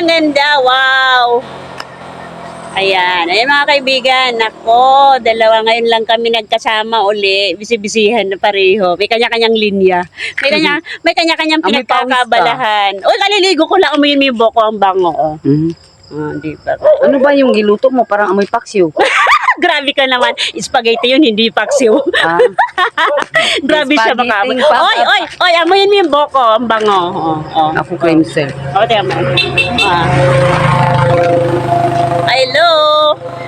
ang ganda. Wow. Ayan. Ayan mga kaibigan. Nako, dalawa ngayon lang kami nagkasama uli. Bisibisihan na pareho. May kanya-kanyang linya. May kanya-kanyang Amoy pawis ka. pinagkakabalahan. Uy, kaliligo ko lang. Amoy yung buko ang bango. Oh. Di ba? Ano ba yung giluto mo? Parang amoy paksiw. Grabe ka naman. Spaghetti yun, hindi paksiw. Ah, Grabe siya spaghetti makamoy. pa- Oy, amoyin mo yung buko. Ang bango. ako cleanser. Tiyan mo. Hello.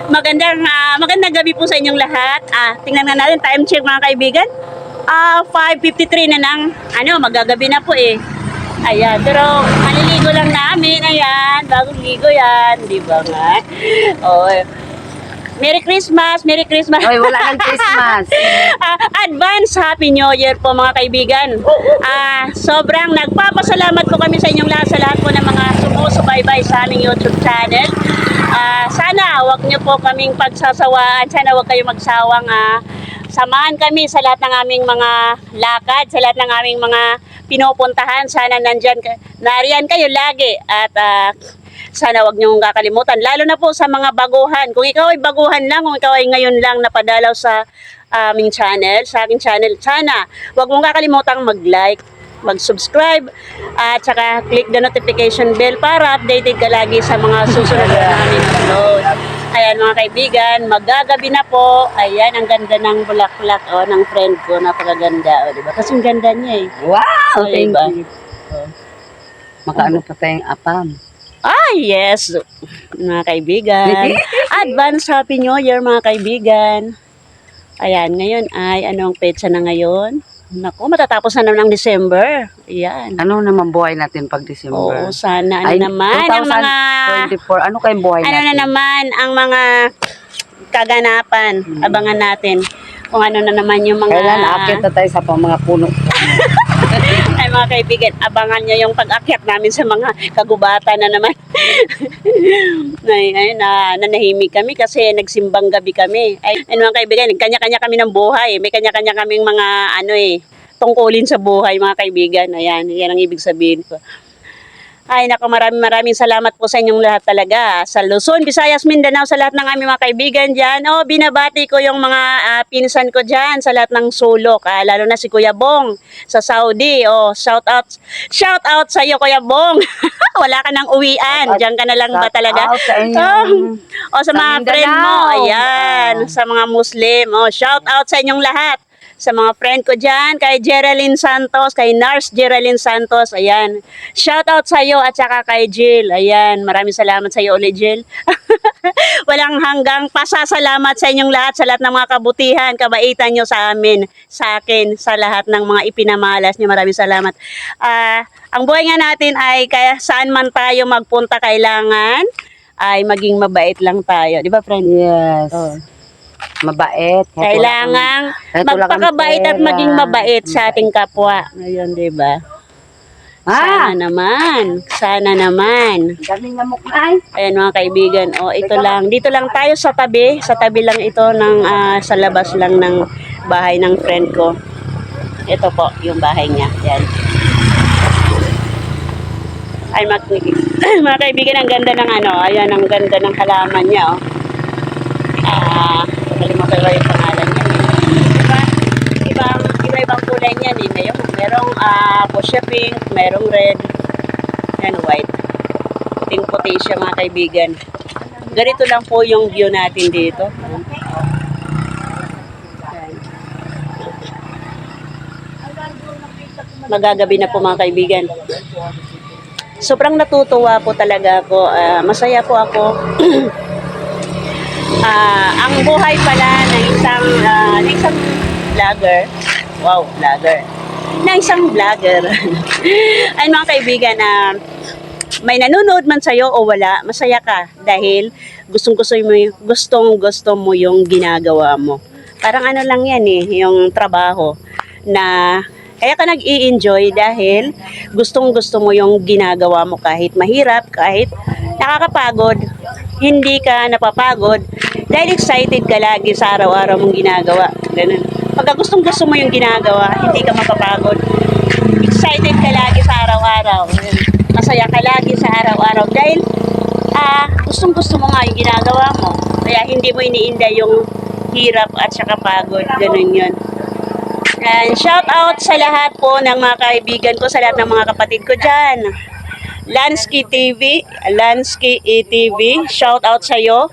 Magandang gabi po sa inyong lahat. Tingnan na natin, time check mga kaibigan. 5:53 na ng, magagabi na po eh. Ayan, pero maliligo lang namin. Ayan, bagong ligo yan. Di ba nga? Merry Christmas! Merry Christmas! Oy, wala ng Christmas. Advance Happy New Year po mga kaibigan. Sobrang nagpapasalamat po kami sa inyong lahat, sa lahat po ng mga sumusubaybay sa aming YouTube channel. Sana wag niyo po kaming pagsasawaan. Sana wag kayo magsawang samahan kami sa lahat ng aming mga lakad, sa lahat ng aming mga pinupuntahan. Sana nariyan kayo lagi at sana wag niyong kakalimutan, lalo na po sa mga baguhan. Kung ikaw ay baguhan lang, kung ikaw ay ngayon lang napadalaw sa aming channel, sa aking channel, sana wag mong kakalimutan mag-like, mag-subscribe, at saka click the notification bell para updated ka lagi sa mga susunod na aming upload. Ayan mga kaibigan, magagabi na po. Ayan, ang ganda ng bulaklak ng friend ko, napakaganda. Diba? Kasi ang ganda niya eh. Wow, thank Diba? you. Makaano pa tayong apam. Yes, mga kaibigan. Advance Happy New Year, mga kaibigan. Ayan, ngayon ay, anong petsa na ngayon? Naku, matatapos na naman ang December. Ayan. Ano naman buhay natin pag December? Oo, sana. Ay, Naman ang mga... 2024, ano kayong buhay natin? na naman ang mga kaganapan. Abangan natin kung ano na naman yung mga... Kailan akit na tayo sa mga puno. Ay mga kaibigan, abangan nyo yung pag-akyat namin sa mga kagubatan na naman. Nanahimik kami kasi nagsimbang gabi kami. Ay mga kaibigan, kanya-kanya kami ng buhay. May kanya-kanya kaming mga tungkulin sa buhay mga kaibigan. Ayan, yan ang ibig sabihin ko. Ay, naku, maraming salamat po sa inyong lahat talaga. Sa Luzon, Visayas, Mindanao, sa lahat ng aming mga kaibigan dyan. Binabati ko yung mga pinsan ko dyan sa lahat ng sulok. Lalo na si Kuya Bong sa Saudi. Shout out sa iyo, Kuya Bong. Wala ka nang uwian. Diyan ka na lang ba talaga? Sa mga friend mo. Ayan, sa mga Muslim. Shout out sa inyong lahat. Sa mga friend ko dyan, kay Geraldine Santos, kay Nurse Geraldine Santos, ayan. Shout out sa iyo at saka kay Jill, ayan. Maraming salamat sa iyo ulit, Jill. Walang hanggang pasasalamat sa inyong lahat, sa lahat ng mga kabutihan, kabaitan nyo sa amin, sa akin, sa lahat ng mga ipinamalas nyo. Maraming salamat. Ang buhay nga natin ay kaya saan man tayo magpunta, kailangan ay maging mabait lang tayo. Di ba, friend? Yes. Mabait. Kailangan magpakabait at maging mabait sa ating kapwa. Ngayon, di ba? Sana naman. Sana naman. Daming lamok ay. Ayan mga kaibigan. Ito lang. Dito lang tayo sa tabi. Sa tabi lang ito ng sa labas lang ng bahay ng friend ko. Ito po yung bahay niya. Yan. Ay mga kaibigan, ang ganda ng ayan, ang ganda ng halaman niya. Kalimutan ko yung pangalan niya. Iba-ibang kulay niyan eh. Merong fuchsia pink, merong red, and white. Pink puti siya mga kaibigan. Ganito lang po yung view natin dito. Magagabi na po mga kaibigan. Sobrang natutuwa po talaga ako. Masaya po ako. Ang buhay pala ng isang vlogger. Wow, vlogger. Na isang vlogger. Ay mga kaibigan, may nanonood man sa'yo o wala, masaya ka dahil gustong-gusto mo yung ginagawa mo. Parang lang yan yung trabaho na kaya ka nag-i-enjoy dahil gustong-gusto mo yung ginagawa mo kahit mahirap, kahit nakakapagod, hindi ka napapagod dahil excited ka lagi sa araw-araw mong ginagawa. Ganun. Pagka gustong gusto mo yung ginagawa, hindi ka mapapagod. Excited ka lagi sa araw-araw. Masaya ka lagi sa araw-araw dahil gustong gusto mo nga yung ginagawa mo. Kaya hindi mo iniinda yung hirap at saka pagod. Ganun yun. And shout out sa lahat po ng mga kaibigan ko, sa lahat ng mga kapatid ko dyan. Lansky TV, Lansky ETV, shout out sa iyo.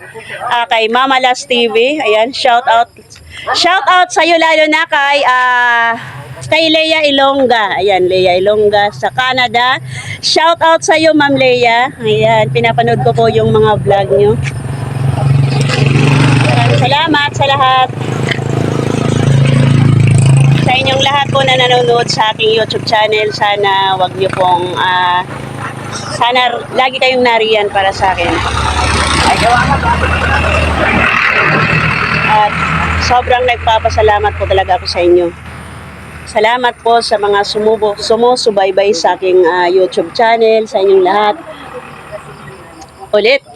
Kay Mama Las TV, ayan, shout out. Shout out sa iyo lalo na kay Leia Ilongga. Ayan, Leia Ilongga sa Canada. Shout out sa iyo, Ma'am Leia. Ayan, pinapanood ko po yung mga vlog niyo. Salamat sa lahat. Sa inyong lahat po na nanonood sa aking YouTube channel, sana wag niyo pong sana lagi kayong nariyan para sa akin. At sobrang nagpapasalamat po talaga ako sa inyo. Salamat po sa mga sumusubaybay sa aking YouTube channel, sa inyong lahat. Ulit,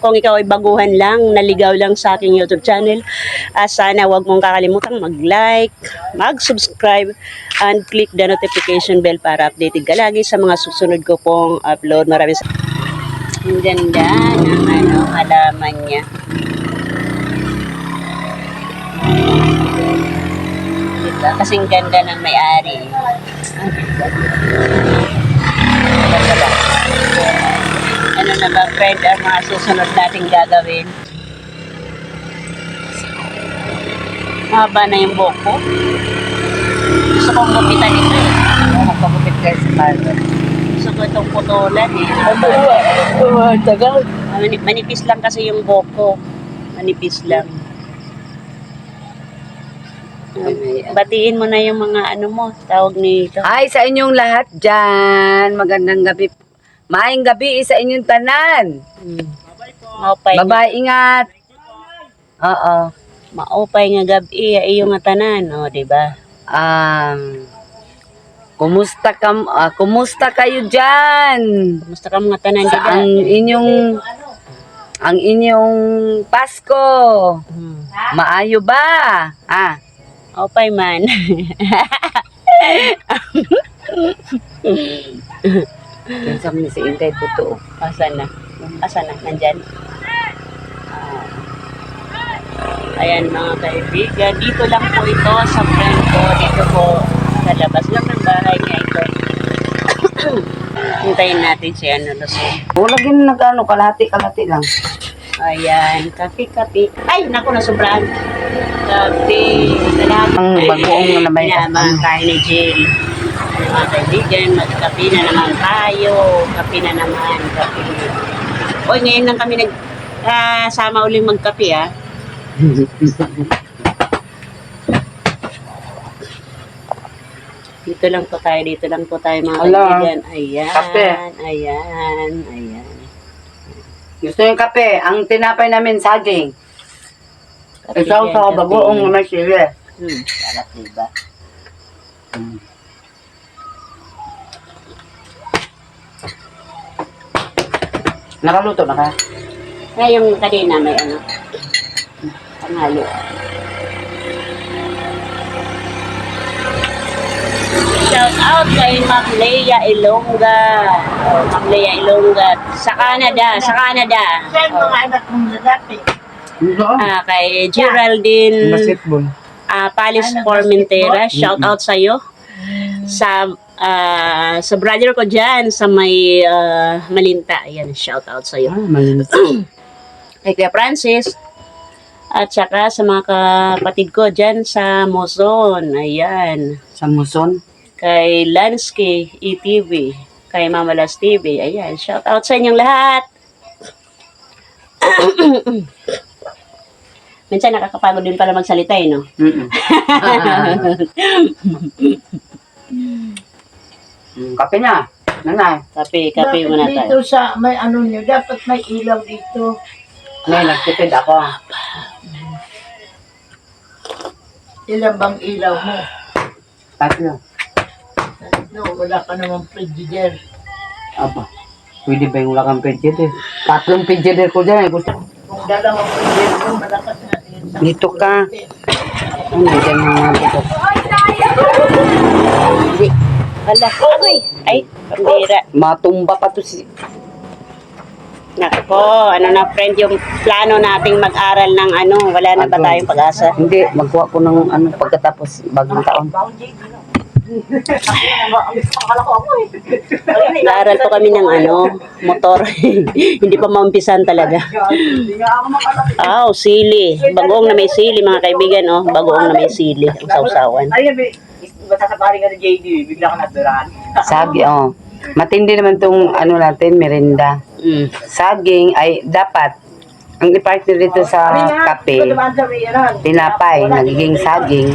kung ikaw ay baguhan lang, naligaw lang sa aking YouTube channel, sana wag mong kakalimutang mag-like, mag-subscribe, and click the notification bell para updated ka lagi sa mga susunod ko pong upload. Maraming ang ganda ng halaman niya. Diba? Kasing ganda ng may-ari. Ano na ba, friend, ang mga susunod nating gagawin? Mahaba na yung buhok ko. Gusto kong gupitan ito eh. Magpagupit kayo sa barber. Gusto ko itong putulan eh. Tagal. Manipis lang kasi yung buhok ko. Manipis lang. Batiin mo na yung mga ano mo, tawag nito. Hi sa inyong lahat dyan. Magandang gabi. Maayong gabi sa inyong tanan. Maupay Bye-bye, ingat. Oo. Maupay nga gabi, iyo nga tanan, o, diba? Kumusta kayo dyan? Kumusta ka mga tanan Sa dyan? ang inyong Pasko. Maayo ba? Maupay man. Pinsam ni si Intay Puto. Asan na? Asan na? Nandyan? Ayan mga kaibigan, dito lang po ito sa friend ko. Dito po sa labas lang ng bahay niya ito. Hintayin natin si ano Lucy. Wala gin nagano kalahati lang. Ayan, kape. Ay, naku, nasubraan. Kape. Ang bagoong na may mga kain ni Jill. Mga kaibigan, magkape na naman tayo. Kape na naman, kape. Oy, ngayon lang kami sama uling magkape, ah. Dito lang po tayo mga kaibigan. Ayan, Kape. ayan. Gusto yung kape? Ang tinapay namin saging. Kape Isaw yan, sa kape. bagoong na may sili. Sarap, diba? Nakaluto na ka? Ngayong kanina may ano, panghalo. Shout out kay Ma'am Leia Ilongga. Ma'am Leia Ilongga sa Canada. Saan mga anak mong lalaki? Kay Geraldine Basketball. Palis Formentera. Shout out sa iyo. Sa brother ko diyan sa may Malinta. Ayan, shout out sa iyo. Malinis. Kay Kuya Francis. At saka sa mga kapatid ko diyan sa Mozon. Ayan. Sa Muson. Kay Lansky ETV, kay Mama Las TV. Ayan, shout out sa inyong lahat. Minsan nakakapagod din pala magsalita no? Kape na. Nanay. Kape Bakit muna dito tayo. sa may ano nyo, dapat may ilaw dito. Nay, nagtipid ako. Ilan bang ilaw mo? Tatlo. No, wala ka namang frigider. Aba. Pwede ba yung wala kang pidget eh? Tatlong pidget ko dyan eh. Gusto. Kung dalawang frigider mo, malakas na din. Dito ka. nandiyan yung mga bigot. Hindi. Hala, agoy. Ay, pambira. Matumba pa to si... Nako, ano na friend, yung plano nating mag-aral ng ano, wala na ba tayong pag-asa? Hindi, magkuha ko ng ano, pagkatapos bagong taon. Nag-aaral po kami ng ano, motor. Hindi pa maumpisan talaga. Sili. Bagoong na may sili, mga kaibigan, oh. Bagoong na may sili, ang sausawan. Basta sa pari ka ni JD, bigla ka naturan. Sagi, oh. Matindi naman tong ano natin, merinda. Saging ay dapat ang i-partner dito sa kape, tinapay, nagiging saging,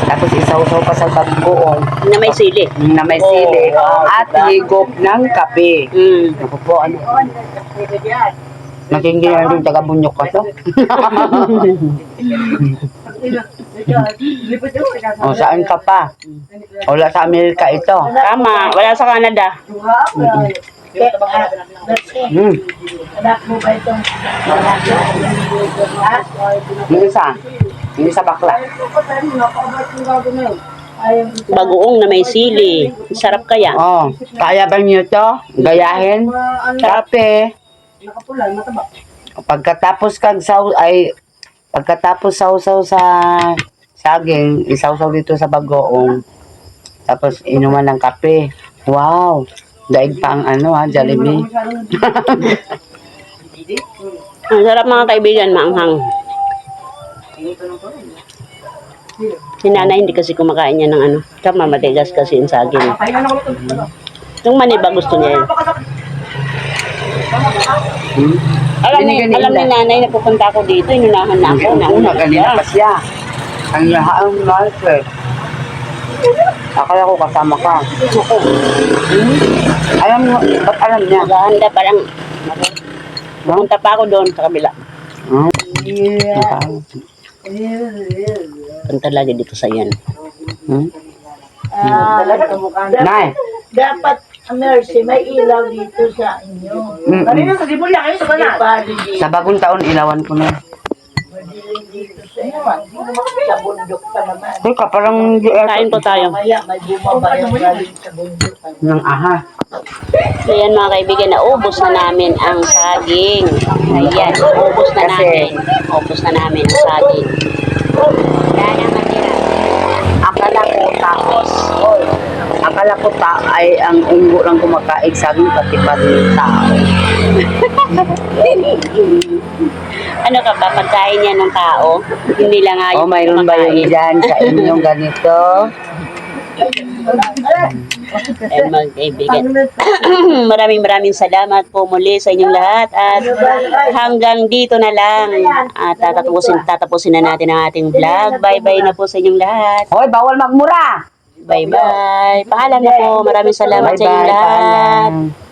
tapos isawsaw pa sa bagoong Na may sili. na may sili, at higop ng kape. Ako po, ano, matindi na yung taga-bunyok ka to. O, saan ka pa? Wala sa Amerika ito. Tama, wala sa Canada. Anak mo ba itong Yung isa bakla. Bagoong na may sili. Sarap kaya. Oh, kaya ba niyo to? Gayahin? Kape. Pagkatapos sausaw sa saging, isawsaw dito sa bagoong. Tapos inuman ng kape. Wow! Daig pa ang ano Jollibee. Ang sarap mga kaibigan, maanghang. Si nanay hindi kasi kumakain niya ng ano. Tama, matigas kasi yung saging. Yung maniba gusto niya yun. Alam ni nanay na pupunta ako dito, inunahan na ako. Una, kanina pa siya. Ang lahaan market. Akala ko kasama ka. Alam mo, ba't alam niya? Maghahanda pa lang. Pupunta pa ako doon sa kabila. Punta lagi dito sa yan. Nay, dapat ang nurse, may ilaw dito sa inyo. Kanina sa Dibulya, kayo sa Banan. sa bagong taon ilawan ko na. Dito sa inyo. Sa bundok pa naman. Teka, parang Kain po tayo. Maya, may bumaba yung galing sa bundok. ng aha. Ayan mga kaibigan, naubos na namin ang saging. Ayan, ubos na namin. Ubos na namin ang saging. Wala na matira. Akala ko ay ang unggo lang kumakain saging pati ng tao. Ano ka ba, pagkain yan ng tao? Hindi lang nga Oh, mayroon ba yun dyan sa inyong ganito? Ayan mga kaibigan. Maraming salamat po muli sa inyong lahat at hanggang dito na lang at tatapusin na natin ang ating vlog. Bye-bye na po sa inyong lahat. Hoy, bawal magmura! Bye-bye. Paalam na po. Maraming salamat sa inyong lahat. Paalam.